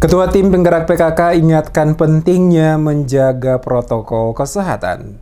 Ketua Tim Penggerak PKK ingatkan pentingnya menjaga protokol kesehatan.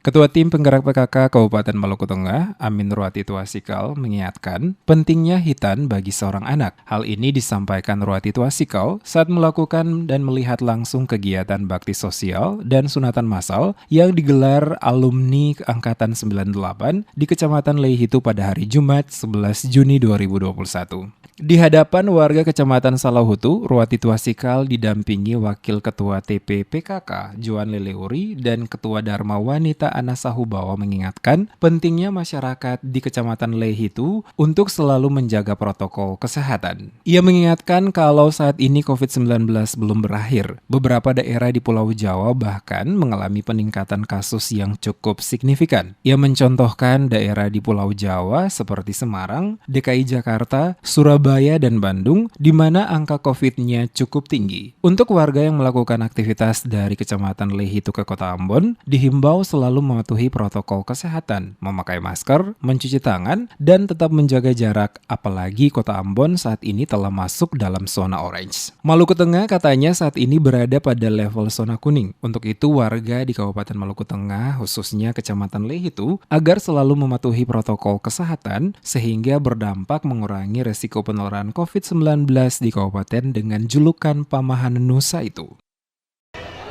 Ketua Tim Penggerak PKK Kabupaten Maluku Tengah, Amin Ruwati Tuasikal, mengingatkan pentingnya hitan bagi seorang anak. Hal ini disampaikan Ruwati Tuasikal saat melakukan dan melihat langsung kegiatan bakti sosial dan sunatan massal yang digelar alumni Angkatan 98 di Kecamatan Leihitu pada hari Jumat 11 Juni 2021. Di hadapan warga Kecamatan Salahutu, Ruwati Tuasikal didampingi Wakil Ketua TP PKK Joan Leleuri dan Ketua Dharma Wanita Anasahubawa mengingatkan pentingnya masyarakat di Kecamatan Leihitu untuk selalu menjaga protokol kesehatan. Ia mengingatkan kalau saat ini COVID-19 belum berakhir. Beberapa daerah di Pulau Jawa bahkan mengalami peningkatan kasus yang cukup signifikan. Ia mencontohkan daerah di Pulau Jawa seperti Semarang, DKI Jakarta, Surabaya, dan Bandung, di mana angka COVID-nya cukup tinggi. Untuk warga yang melakukan aktivitas dari Kecamatan Leihitu ke Kota Ambon, dihimbau selalu mematuhi protokol kesehatan, memakai masker, mencuci tangan, dan tetap menjaga jarak, apalagi Kota Ambon saat ini telah masuk dalam zona orange. Maluku Tengah katanya saat ini berada pada level zona kuning. Untuk itu, warga di Kabupaten Maluku Tengah, khususnya Kecamatan Leihitu, agar selalu mematuhi protokol kesehatan, sehingga berdampak mengurangi resiko penularan COVID-19 di kabupaten dengan julukan Pamahan Nusa itu.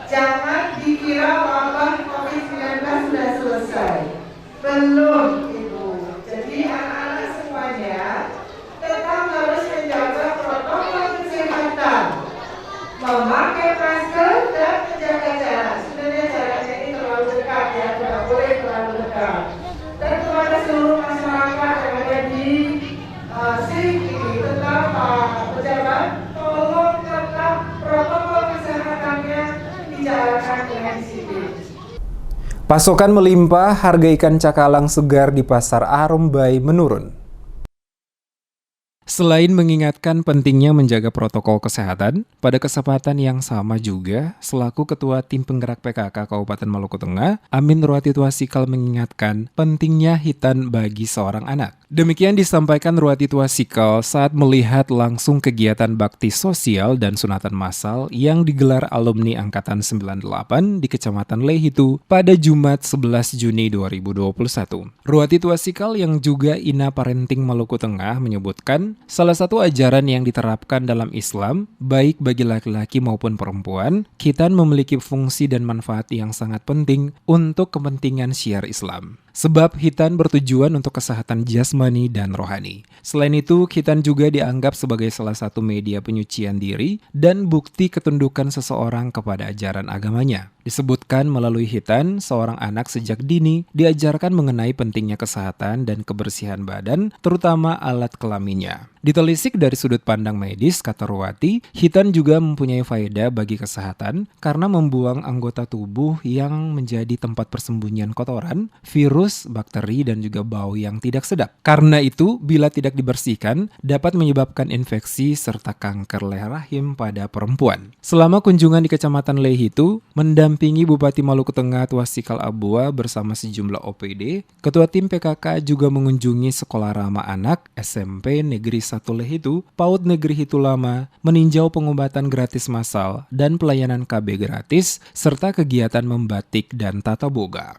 Jangan dikira wabah COVID-19 sudah selesai. Belum, Ibu. Jadi anak-anak semuanya tetap harus menjaga protokol kesehatan. Memakai masker dan menjaga jarak. Sebenarnya jaraknya ini terlalu dekat ya, tidak boleh terlalu dekat. Dan kepada seluruh masyarakat yang ada di sini, tetap pejabat, tolong tetap protokol kesehatannya dijalankan dengan disiplin. Pasokan melimpah, harga ikan cakalang segar di Pasar Arumbai menurun. Selain mengingatkan pentingnya menjaga protokol kesehatan, pada kesempatan yang sama juga, selaku Ketua Tim Penggerak PKK Kabupaten Maluku Tengah, Amin Ruwati Tuasikal mengingatkan pentingnya hitan bagi seorang anak. Demikian disampaikan Ruwati Tuasikal saat melihat langsung kegiatan bakti sosial dan sunatan massal yang digelar alumni Angkatan 98 di Kecamatan Leihitu pada Jumat 11 Juni 2021. Ruwati Tuasikal yang juga Ina Parenting Maluku Tengah menyebutkan, salah satu ajaran yang diterapkan dalam Islam, baik bagi laki-laki maupun perempuan, khitan memiliki fungsi dan manfaat yang sangat penting untuk kepentingan syiar Islam. Sebab khitan bertujuan untuk kesehatan jasmani dan rohani. Selain itu, khitan juga dianggap sebagai salah satu media penyucian diri dan bukti ketundukan seseorang kepada ajaran agamanya. Disebutkan melalui khitan, seorang anak sejak dini diajarkan mengenai pentingnya kesehatan dan kebersihan badan, terutama alat kelaminnya. Ditelisik dari sudut pandang medis, kata Ruwati, khitan juga mempunyai faedah bagi kesehatan karena membuang anggota tubuh yang menjadi tempat persembunyian kotoran, virus, bakteri, dan juga bau yang tidak sedap. Karena itu, bila tidak dibersihkan, dapat menyebabkan infeksi serta kanker leher rahim pada perempuan. Selama kunjungan di Kecamatan Leihitu, mendampingi Bupati Maluku Tengah Tuasikal Abua bersama sejumlah OPD, Ketua Tim PKK juga mengunjungi Sekolah Ramah Anak SMP Negeri 1 Leihitu, PAUD Negeri Hitu Lama, meninjau pengobatan gratis massal dan pelayanan KB gratis, serta kegiatan membatik dan tata boga.